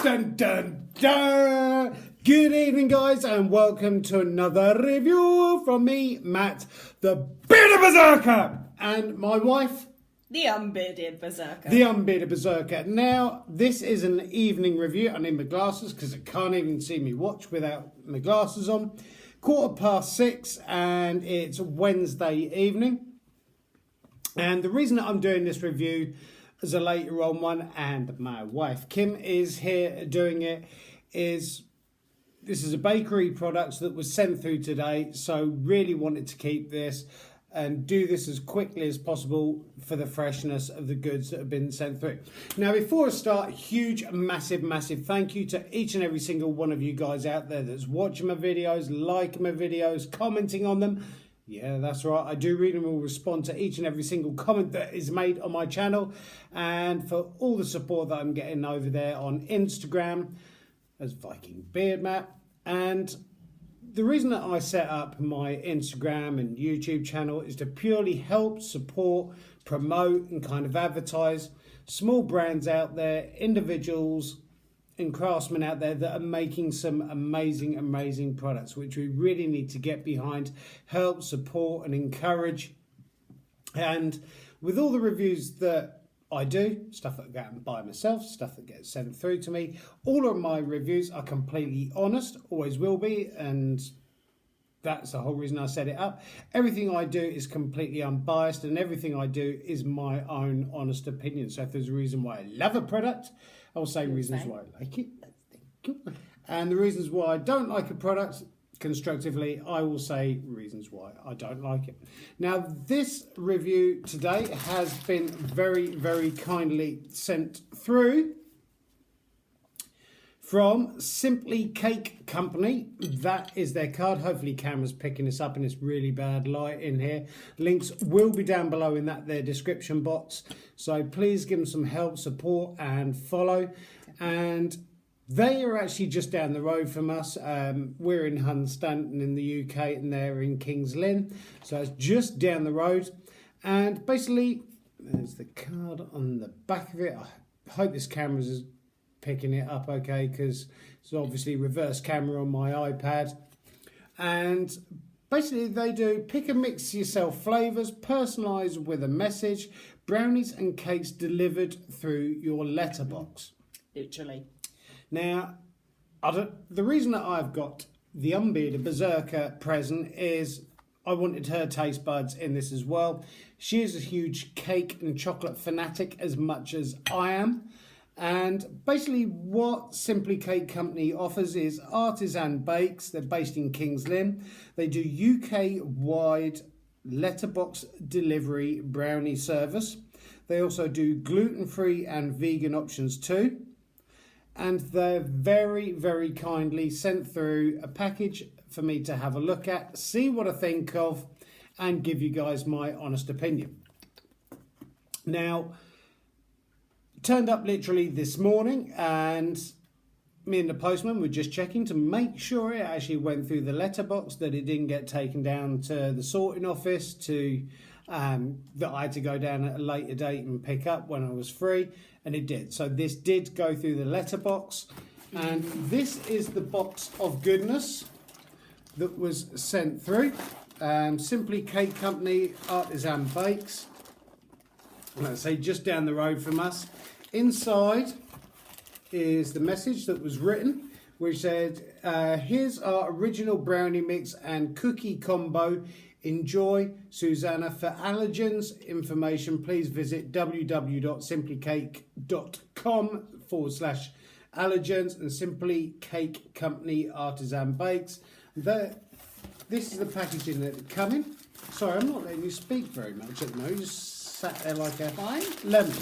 Dun dun dun! Good evening, guys, and welcome to another review from me, Matt, the Bearded Berserker, and my wife, the Unbearded Berserker. the Unbearded Berserker. Now, this is an evening review. I need my glasses because I can't even see me watch without my glasses on. 6:15, and it's Wednesday evening. And the reason that I'm doing this review as a later on one, and my wife Kim is here doing it, is this is a bakery product that was sent through today, so really wanted to keep this and do this as quickly as possible for the freshness of the goods that have been sent through. Now, before I start, huge, massive thank you to each and every single one of you guys out there that's watching my videos, liking my videos, commenting on them. Yeah, that's right. I do read and will respond to each and every single comment that is made on my channel, and for all the support that I'm getting over there on Instagram as Viking Beard Matt. And the reason that I set up my Instagram and YouTube channel is to purely help, support, promote and kind of advertise small brands out there, individuals and craftsmen out there that are making some amazing products, which we really need to get behind, help, support and encourage. And with all the reviews that I do, stuff that I go out and buy myself, stuff that gets sent through to me, all of my reviews are completely honest, always will be, and that's the whole reason I set it up. Everything I do is completely unbiased, and everything I do is my own honest opinion. So if there's a reason why I love a product, I'll say reasons why I like it. And the reasons why I don't like a product, constructively, I will say reasons why I don't like it. Now, this review today has been very kindly sent through from Simply Cake Company. That is their card. Hopefully camera's picking this up and it's really bad light in here. Links will be down below in their description box. So please give them some help, support and follow. And they are actually just down the road from us. We're in Hunstanton in the UK and they're in Kings Lynn. So it's just down the road. And basically, there's the card on the back of it. I hope this camera's picking it up okay, because it's obviously reverse camera on my iPad. And basically they do pick and mix yourself flavours, personalised with a message, brownies and cakes delivered through your letterbox. Literally. Now, the reason that I've got the Unbearded Berserker present is I wanted her taste buds in this as well. She is a huge cake and chocolate fanatic as much as I am. And basically what Simply Cake Company offers is artisan bakes. They're based in Kings Lynn. They do UK-wide letterbox delivery brownie service. They also do gluten-free and vegan options too. And they're very kindly sent through a package for me to have a look at, see what I think of, and give you guys my honest opinion. Now, turned up literally this morning, and me and the postman were just checking to make sure it actually went through the letterbox, that it didn't get taken down to the sorting office, to that I had to go down at a later date and pick up when I was free, and it did. So this did go through the letterbox, and this is the box of goodness that was sent through. Simply Cake Company Artisan Bakes. Let's say just down the road from us. Inside is the message that was written, which said, here's our original brownie mix and cookie combo. Enjoy, Susanna. For allergens information, please visit www.simplycake.com/allergens and Simply Cake Company Artisan Bakes. This is the packaging that it's coming. Sorry, I'm not letting you speak very much at the moment. You just sat there like a lemon.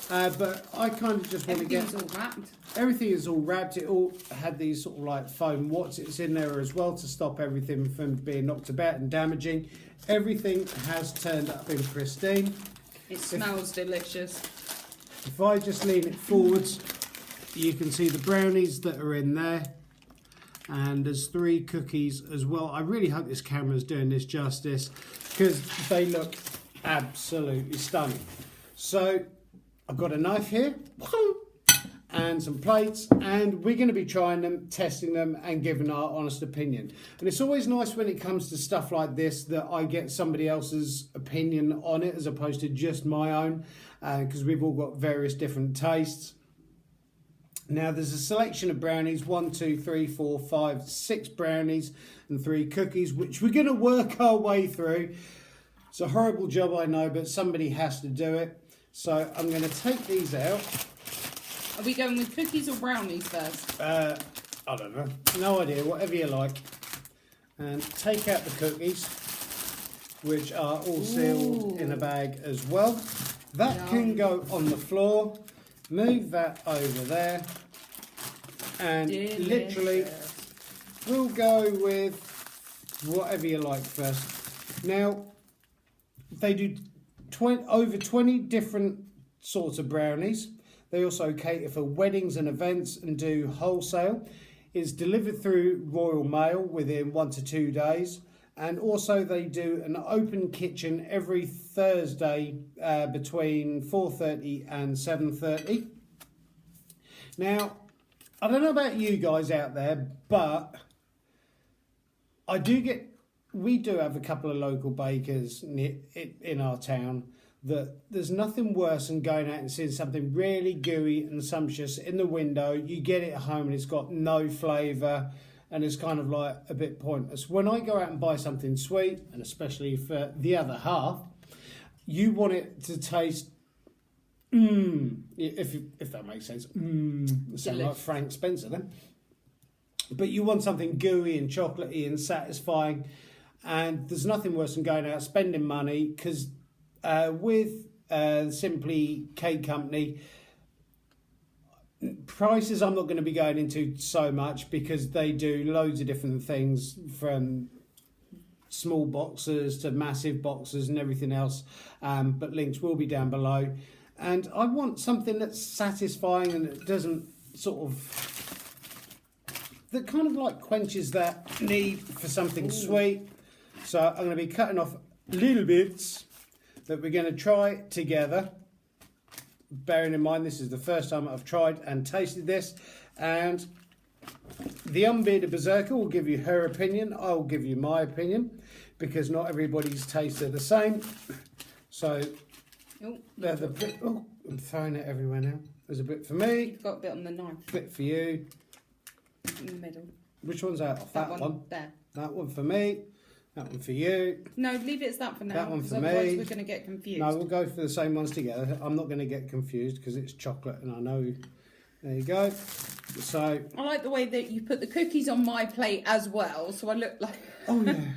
But I kind of just want to get... Everything's all wrapped. Everything is all wrapped. It all had these sort of like foam watsits in there as well to stop everything from being knocked about and damaging. Everything has turned up in pristine. It smells delicious. If I just lean it forwards, you can see the brownies that are in there. And there's 3 cookies as well. I really hope this camera's doing this justice, because they look absolutely stunning. So I've got a knife here, and some plates, and we're going to be trying them, testing them, and giving our honest opinion. And it's always nice when it comes to stuff like this that I get somebody else's opinion on it as opposed to just my own, because we've all got various different tastes. Now there's a selection of brownies, 1, 2, 3, 4, 5, 6 brownies and 3 cookies, which we're going to work our way through. It's a horrible job, I know, but somebody has to do it. So I'm going to take these out. Are we going with cookies or brownies first? I don't know. No idea, whatever you like. And take out the cookies, which are all sealed in a bag as well. That can go on the floor. Move that over there. And literally, we'll go with whatever you like first. Now, they do over 20 different sorts of brownies. They also cater for weddings and events and do wholesale. It's delivered through Royal Mail within 1 to 2 days. And also they do an open kitchen every Thursday between 4:30 and 7:30. Now, I don't know about you guys out there, but we do have a couple of local bakers in our town that there's nothing worse than going out and seeing something really gooey and sumptuous in the window. You get it at home and it's got no flavour and it's kind of like a bit pointless. When I go out and buy something sweet, and especially for the other half, you want it to taste, if that makes sense. Sound like Frank Spencer then. But you want something gooey and chocolatey and satisfying. And there's nothing worse than going out spending money, because with Simply Cake Company, prices I'm not going to be going into so much because they do loads of different things from small boxes to massive boxes and everything else, but links will be down below. And I want something that's satisfying and that doesn't that kind of like quenches that need for something sweet. So I'm going to be cutting off little bits that we're going to try together. Bearing in mind this is the first time I've tried and tasted this, and the unbearded berserker will give you her opinion. I'll give you my opinion because not everybody's tastes are the same. So there's a bit. Oh, I'm throwing it everywhere now. There's a bit for me. You've got a bit on the knife. Bit for you. In the middle. Which one's out? That one. There. That one for me. That one for you. No, leave it as that for now. That one for otherwise me. We're going to get confused. No, we'll go for the same ones together. I'm not going to get confused because it's chocolate and I know. There you go. So. I like the way that you put the cookies on my plate as well, so I look like. Oh yeah.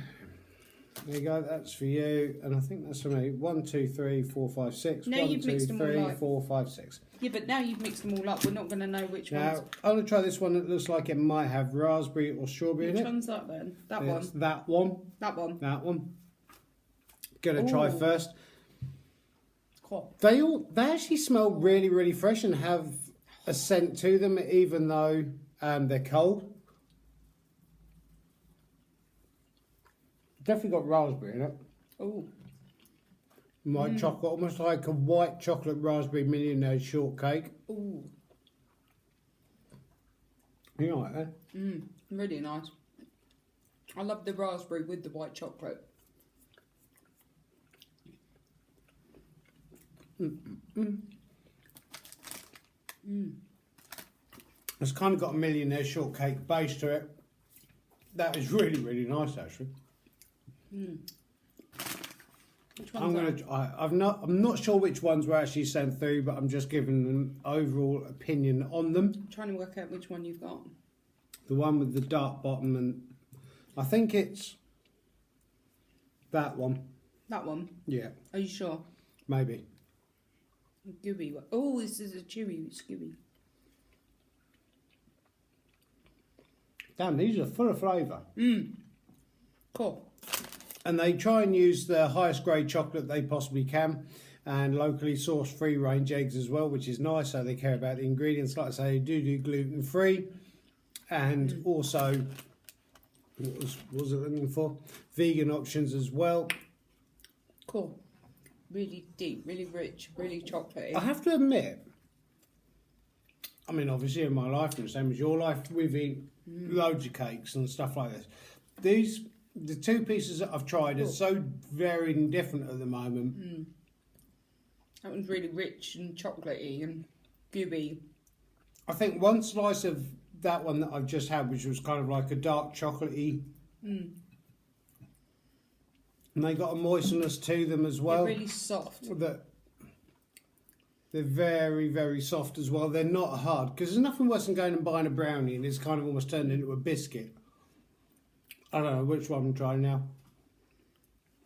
There you go. That's for you, and I think that's for me. 1, 2, 3, 4, 5, 6. Now 1, you've 2, mixed them all 3, up. 4, 5, 6. Yeah, but now you've mixed them all up. We're not going to know which Now ones. I'm going to try this one that looks like it might have raspberry or strawberry Which in it. one's that then? That It's one. that one. That one. That one. Gonna try Ooh. first. Cool. They actually smell really, really fresh and have a scent to them, even though they're cold. Definitely got raspberry in it. Oh. White chocolate, almost like a white chocolate raspberry millionaire shortcake. Ooh. You like that? Really nice. I love the raspberry with the white chocolate. It's kind of got a millionaire shortcake base to it. That is really, really nice, actually. Which one's that? I'm not sure which ones were actually sent through, but I'm just giving an overall opinion on them. I'm trying to work out which one you've got. The one with the dark bottom, and I think it's that one. That one? Yeah, Are you sure? maybe. Gooey one. Oh, this is a chewy. It's gooey. Damn, these are full of flavour. Cool. And they try and use the highest grade chocolate they possibly can, and locally sourced free range eggs as well, which is nice. So they care about the ingredients. Like I say, they do gluten free, and also what was it looking for? Vegan options as well. Cool. Really deep, really rich, really chocolatey. I have to admit, I mean, obviously in my life, and the same as your life, we've eaten loads of cakes and stuff like this. The two pieces that I've tried are so varied and different at the moment. That one's really rich and chocolatey and gooey. I think one slice of that one that I've just had, which was kind of like a dark chocolatey, and they got a moistness to them as well. They're really soft. They're very, very soft as well. They're not hard, because there's nothing worse than going and buying a brownie and it's kind of almost turned into a biscuit. I don't know which one I'm trying now.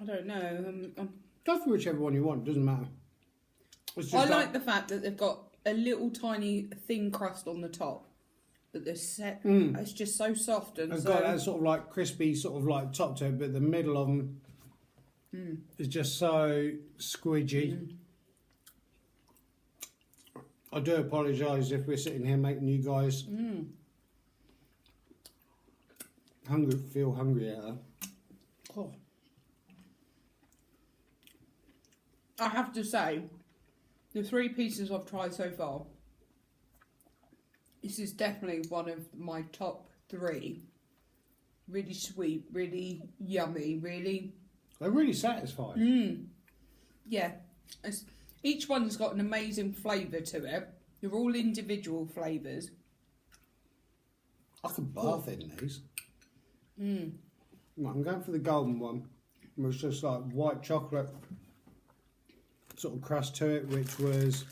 I don't know. Go for whichever one you want, doesn't matter. I like the fact that they've got a little tiny thin crust on the top, but they're set. It's just so soft and it's got that sort of like crispy sort of like top to it, but the middle of them is just so squidgy. I do apologise if we're sitting here making you guys feel hungry out there. Oh. I have to say, the 3 pieces I've tried so far, this is definitely one of my top 3. Really sweet, really yummy, really... They're really satisfying. Yeah. Each one's got an amazing flavour to it. They're all individual flavours. I could bath in these. Right, I'm going for the golden one. It was just like white chocolate sort of crust to it, which was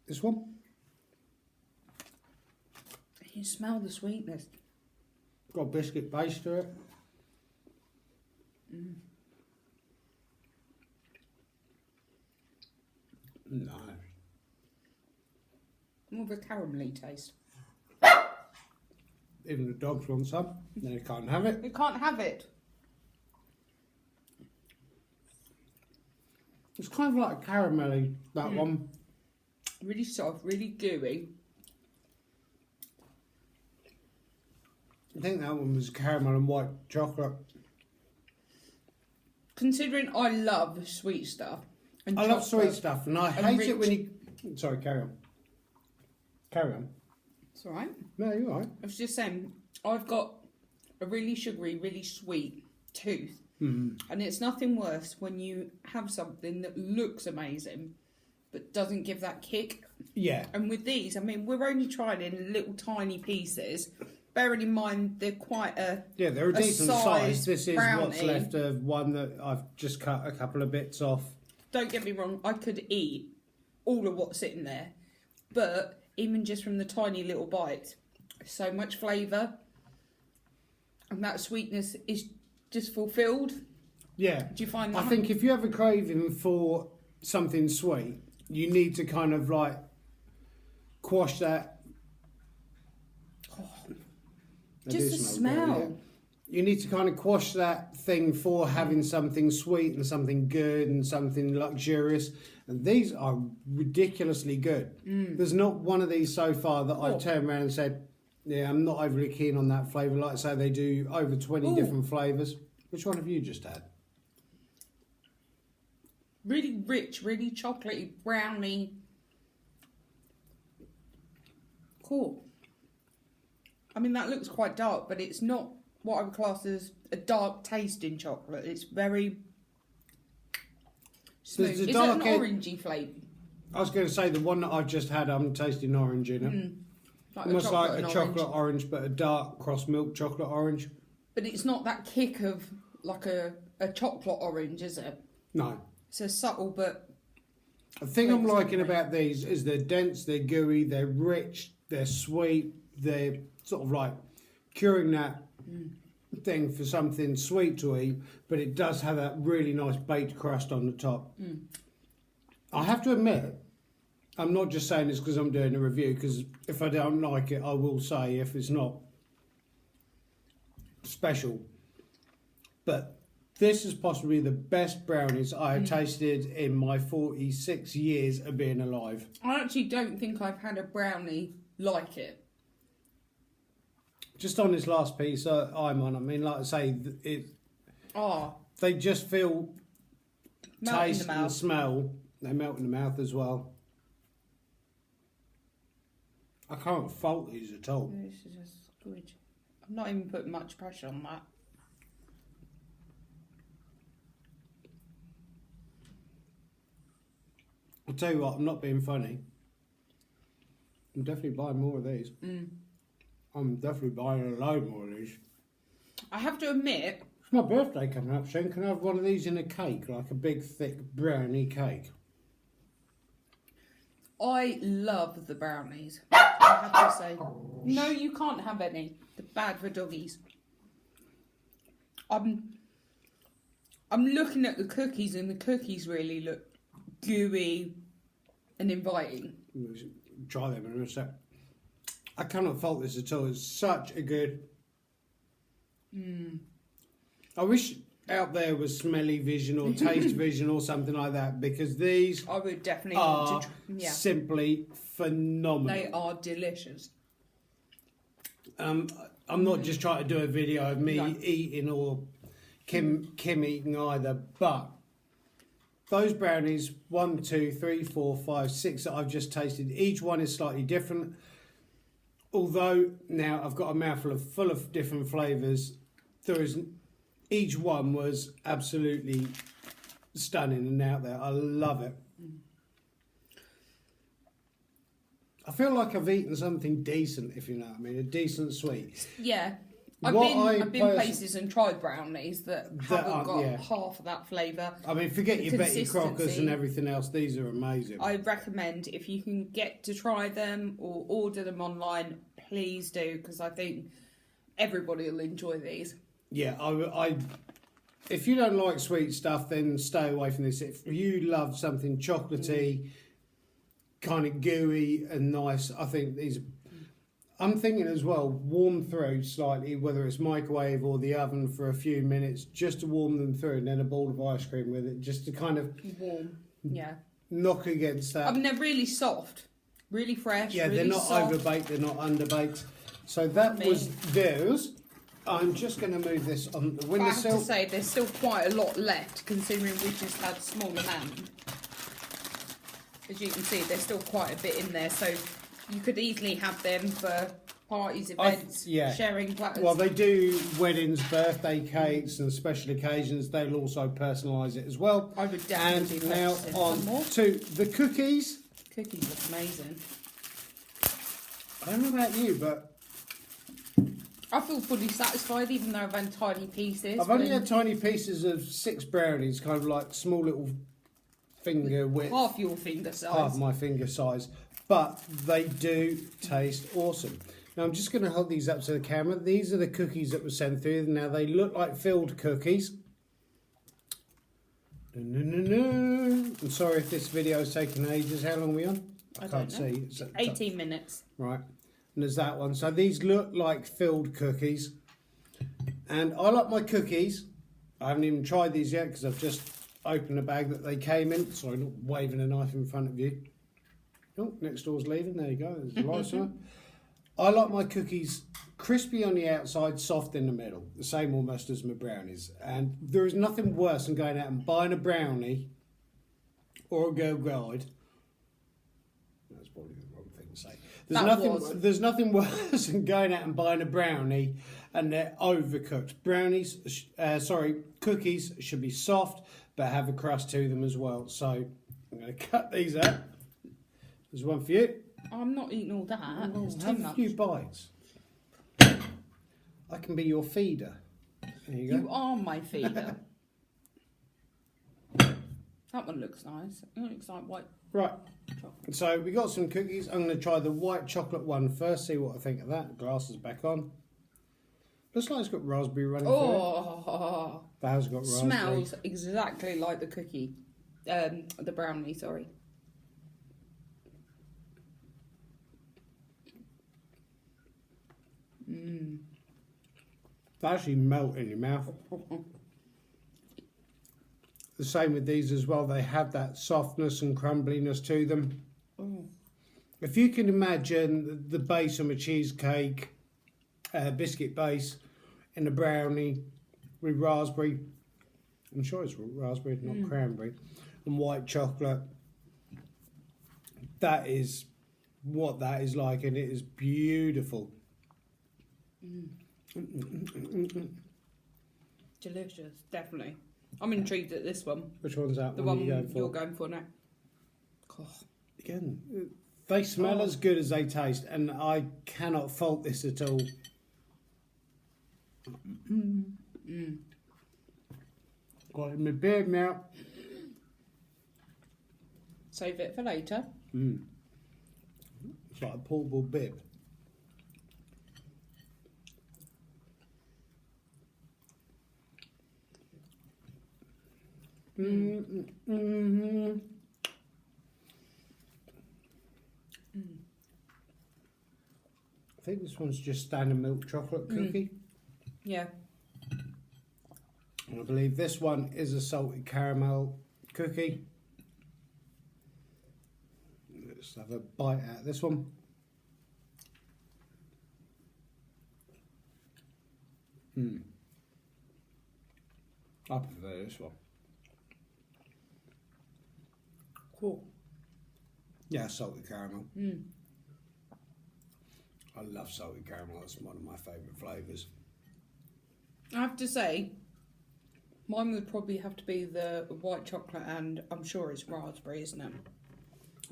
this one. You smell the sweetness. Got a biscuit base to it. No. More of a caramelly taste. Even the dogs want some. They can't have it. You can't have it. It's kind of like caramelly, that one. Really soft, really gooey. I think that one was caramel and white chocolate. Considering I love sweet stuff. And I love sweet stuff, and I hate it when rich. you... Sorry, carry on. Carry on. It's alright. No, you're all right. I was just saying, I've got a really sugary, really sweet tooth. And it's nothing worse when you have something that looks amazing, but doesn't give that kick. Yeah. And with these, I mean, we're only trying in little tiny pieces. Bearing in mind, they're quite a... Yeah, they're a decent size. This is brownie. what's left of one that I've just cut a couple of bits off. Don't get me wrong, I could eat all of what's sitting there. But even just from the tiny little bites, so much flavour. And that sweetness is just fulfilled. Yeah. Do you find that? I think if you have a craving for something sweet, you need to kind of like quash that. Just the smell. Good, yeah. You need to kind of quash that thing for having something sweet and something good and something luxurious. And these are ridiculously good. There's not one of these so far that I've turned around and said, yeah, I'm not overly keen on that flavour. Like I say, they do over 20 different flavours. Which one have you just had? Really rich, really chocolatey, brownie. Cool. I mean, that looks quite dark, but it's not what I would class as a dark taste in chocolate. It's very smooth. Is it an orangey flavour? I was going to say the one that I've just had, I'm tasting orange in it. Almost like a chocolate orange, but a dark cross milk chocolate orange. But it's not that kick of like a chocolate orange, is it? No. It's a subtle but... The thing I'm liking about these is they're dense, they're gooey, they're rich, they're sweet, they're sort of like curing that thing for something sweet to eat, but it does have that really nice baked crust on the top. I have to admit, I'm not just saying this because I'm doing a review, because if I don't like it, I will say if it's not special. But this is possibly the best brownies I have tasted in my 46 years of being alive. I actually don't think I've had a brownie like it. Just on this last piece I'm on, I mean, like I say, they just feel, taste and smell. They melt in the mouth as well. I can't fault these at all. This is a squidge. I'm not even putting much pressure on that. I'll tell you what, I'm not being funny. I'm definitely buying more of these. I'm definitely buying a load more of these. I have to admit, It's my birthday coming up soon. Can I have one of these in a cake, like a big, thick brownie cake? I love the brownies. I have to say. No, you can't have any. They're bad for doggies. I'm looking at the cookies, and the cookies really look gooey and inviting. Try them in a sec. I cannot fault this at all. It's such a good... I wish out there was smelly vision or taste vision or something like that, because these I would definitely are want to try. simply phenomenal. They are delicious. I'm not just trying to do a video of me No. eating or Kim eating either, but those brownies, 1, 2, 3, 4, 5, 6 that I've just tasted, each one is slightly different. Although now I've got a mouthful full of different flavours, each one was absolutely stunning and out there. I love it. I feel like I've eaten something decent, if you know what I mean, a decent sweet. Yeah. I've been places and tried brownies that haven't got half of that flavour. I mean, forget your Betty Crockers and everything else. These are amazing. I recommend, if you can get to try them or order them online, please do, because I think everybody will enjoy these. Yeah, if you don't like sweet stuff, then stay away from this. If you love something chocolatey, kind of gooey and nice, I think these... I'm thinking as well, warm through slightly, whether it's microwave or the oven for a few minutes, just to warm them through, and then a bowl of ice cream with it, just to kind of warm, knock against that. I mean, they're really soft, really fresh. Yeah, really they're not soft. overbaked, they're not underbaked. So that was theirs. I'm just going to move this on the windowsill. I have to say, there's still quite a lot left, considering we just had a small amount. As you can see, there's still quite a bit in there, so you could easily have them for parties, events, sharing platters. Well, they do weddings, birthday cakes and special occasions. They'll also personalise it as well. I would definitely And now purchase on more. to the cookies. Cookies look amazing. I don't know about you, but I feel fully satisfied, even though I've had tiny pieces. I've only had tiny pieces of 6 brownies, kind of like small little finger width. Half your finger size. Half my finger size. But they do taste awesome. Now I'm just going to hold these up to the camera. These are the cookies that were sent through. Now they look like filled cookies. I'm sorry if this video is taking ages. How long are we on? I can't see. 18 minutes. Right. And there's that one. So these look like filled cookies. And I like my cookies. I haven't even tried these yet because I've just opened the bag that they came in. Sorry, not waving a knife in front of you. Oh, next door's leaving. There you go. There's the lights on. I like my cookies crispy on the outside, soft in the middle. The same almost as my brownies. And there is nothing worse than going out and buying a brownie or a Go Guide. That's probably the wrong thing to say. There's nothing worse than going out and buying a brownie and they're overcooked. Cookies should be soft but have a crust to them as well. So I'm going to cut these out. There's one for you. I'm not eating all that. It's too Have much. a few bites. I can be your feeder. There you go. You are my feeder. That one looks nice. It looks like white Right. chocolate. So we got some cookies. I'm going to try the white chocolate one first. See what I think of that. Glass is back on. Looks like it's got raspberry running through it. Oh, That has got raspberry. smells exactly like the cookie. The brownie, sorry. They actually melt in your mouth. The same with these as well. They have that softness and crumbliness to them. Oh. If you can imagine the base of a cheesecake, biscuit base, and a brownie with raspberry, I'm sure it's raspberry, not cranberry, and white chocolate, that is what that is like, and it is beautiful. Delicious, definitely. I'm intrigued at this one. Which one's that? The one one you're going for? now. Oh. Again, they smell as good as they taste, and I cannot fault this at all. Got it in my beard now. Save it for later. It's like a portable bib. I think this one's just standard milk chocolate cookie. Yeah. And I believe this one is a salted caramel cookie. Let's have a bite out of this one. I prefer this one. Cool. Yeah, salted caramel. I love salted caramel. That's one of my favourite flavours. I have to say, mine would probably have to be the white chocolate, and I'm sure it's raspberry, isn't it?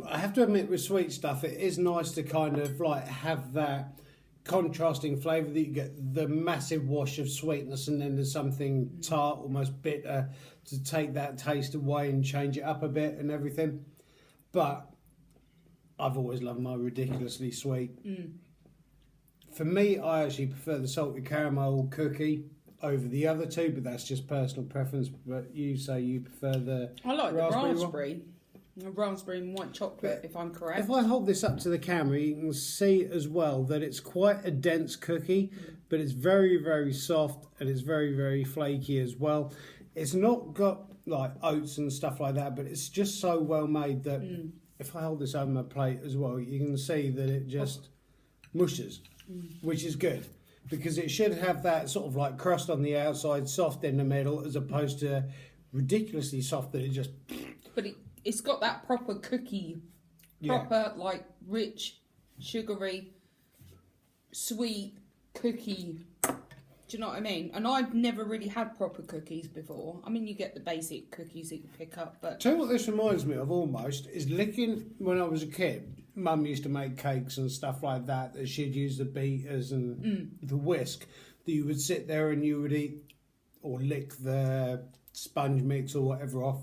I have to admit, with sweet stuff, it is nice to kind of like have that contrasting flavour that you get the massive wash of sweetness, and then there's something tart, almost bitter, to take that taste away and change it up a bit and everything. But I've always loved my ridiculously sweet. For me, I actually prefer the salted caramel cookie over the other two, but that's just personal preference. But you say you prefer the I like raspberry the raspberry. Raspberry and white chocolate, if I'm correct. If I hold this up to the camera, you can see as well that it's quite a dense cookie, but it's very, very soft, and it's very, very flaky as well. It's not got like oats and stuff like that, but it's just so well made that if I hold this over my plate as well, you can see that it just mushes, which is good, because it should have that sort of like crust on the outside, soft in the middle, as opposed to ridiculously soft that it just... But it's got that proper cookie, proper like rich, sugary, sweet cookie. Do you know what I mean? And I've never really had proper cookies before. I mean, you get the basic cookies that you pick up, but... Tell you what this reminds me of almost is licking when I was a kid. Mum used to make cakes and stuff like that she'd use the beaters and the whisk, that you would sit there and you would eat or lick the sponge mix or whatever off.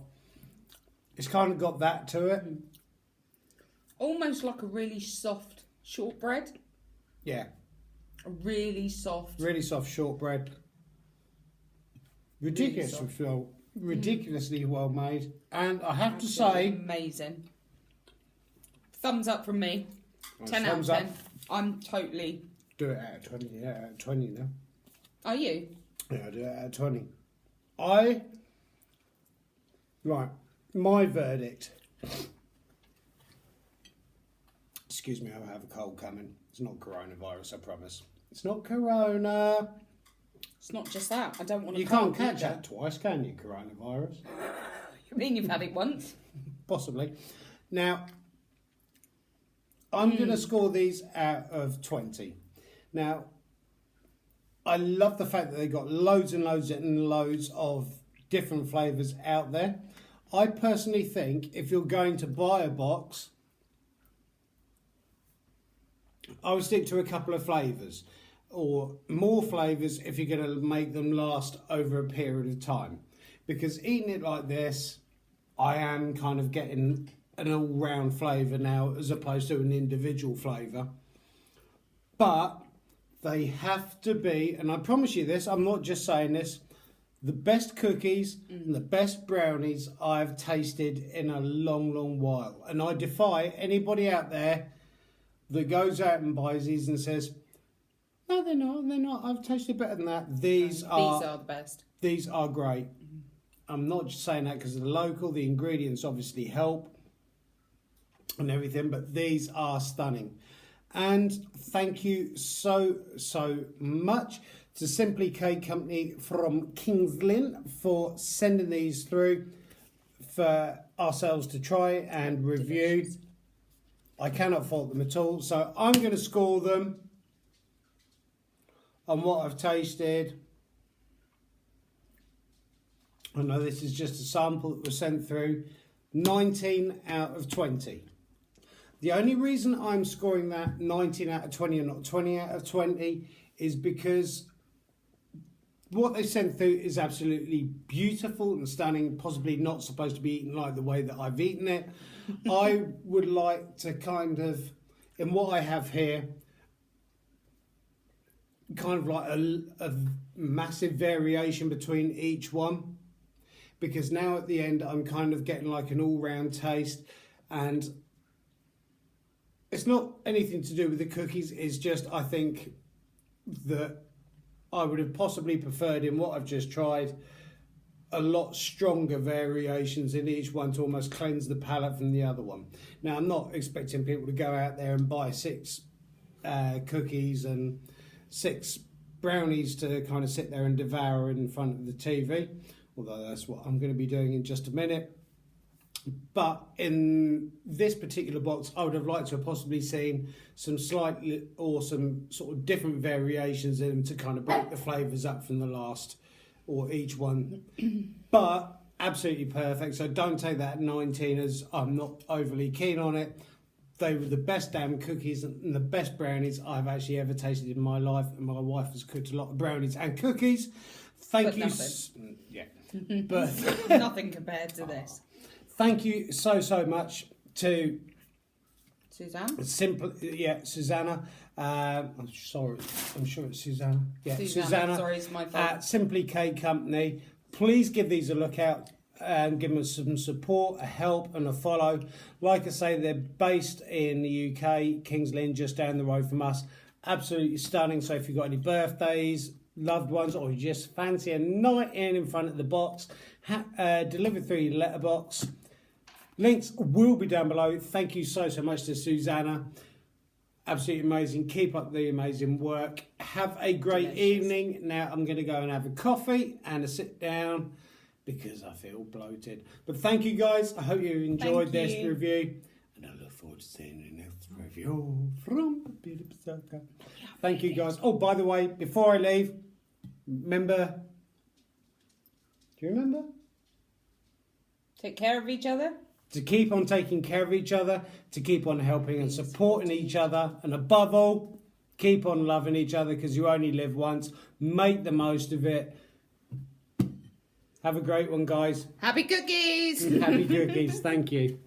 It's kind of got that to it. Almost like a really soft shortbread. Yeah. A really soft shortbread. Ridiculously well made. And I have to say... Amazing. Thumbs up from me. 10 out of 10. I'm totally... Do it out of 20. Yeah, out of 20 now. Are you? Yeah, I do it out of 20. Right. My verdict. Excuse me, I have a cold coming. It's not coronavirus, I promise. It's not corona. It's not just that. I don't want to. You can't catch that twice, can you? Coronavirus. You mean you've had it once? Possibly. Now, I'm going to score these out of 20. Now, I love the fact that they got loads and loads and loads of different flavours out there. I personally think if you're going to buy a box, I would stick to a couple of flavours or more flavours if you're going to make them last over a period of time. Because eating it like this, I am kind of getting an all-round flavour now as opposed to an individual flavour. But they have to be, and I promise you this, I'm not just saying this, the best cookies and the best brownies I've tasted in a long, long while. And I defy anybody out there that goes out and buys these and says, no, they're not, I've tasted better than that. These are the best. These are great. I'm not just saying that because of the local, the ingredients obviously help and everything, but these are stunning. And thank you so much to Simply Cake Company from Kings Lynn for sending these through for ourselves to try and review. I cannot fault them at all. So I'm going to score them on what I've tasted. I know this is just a sample that was sent through. 19 out of 20. The only reason I'm scoring that 19 out of 20 and not 20 out of 20 is because what they sent through is absolutely beautiful and stunning, possibly not supposed to be eaten like the way that I've eaten it. I would like to kind of, in what I have here, kind of like a massive variation between each one. Because now at the end, I'm kind of getting like an all-round taste. And it's not anything to do with the cookies. It's just, I think that I would have possibly preferred in what I've just tried a lot stronger variations in each one to almost cleanse the palate from the other one. Now, I'm not expecting people to go out there and buy 6 cookies and 6 brownies to kind of sit there and devour in front of the TV, although that's what I'm going to be doing in just a minute. But in this particular box, I would have liked to have possibly seen some slightly or some sort of different variations in them to kind of break the flavours up from the last or each one. But absolutely perfect. So don't take that 19 as I'm not overly keen on it. They were the best damn cookies and the best brownies I've actually ever tasted in my life. And my wife has cooked a lot of brownies and cookies. Thank you. Yeah. But nothing compared to this. Thank you so much to Suzanne. Susanna. I'm sure it's Susanna. Yeah, Susanna. Sorry, it's my fault. At Simply Cake Company. Please give these a look out and give them some support, a help, and a follow. Like I say, they're based in the UK, Kings Lynn, just down the road from us. Absolutely stunning. So if you've got any birthdays, loved ones, or you just fancy a night in front of the box, delivered through your letterbox. Links will be down below. Thank you so much to Susanna. Absolutely amazing. Keep up the amazing work. Have a great evening. Now I'm going to go and have a coffee and a sit down because I feel bloated. But thank you guys. I hope you enjoyed this review. And I look forward to seeing the next review from the Peter Berserker. Thank you guys. Oh, by the way, before I leave, remember... Do you remember? Take care of each other. To keep on taking care of each other, to keep on helping and supporting each other, and above all, keep on loving each other because you only live once. Make the most of it. Have a great one, guys. Happy cookies! Happy cookies. Thank you.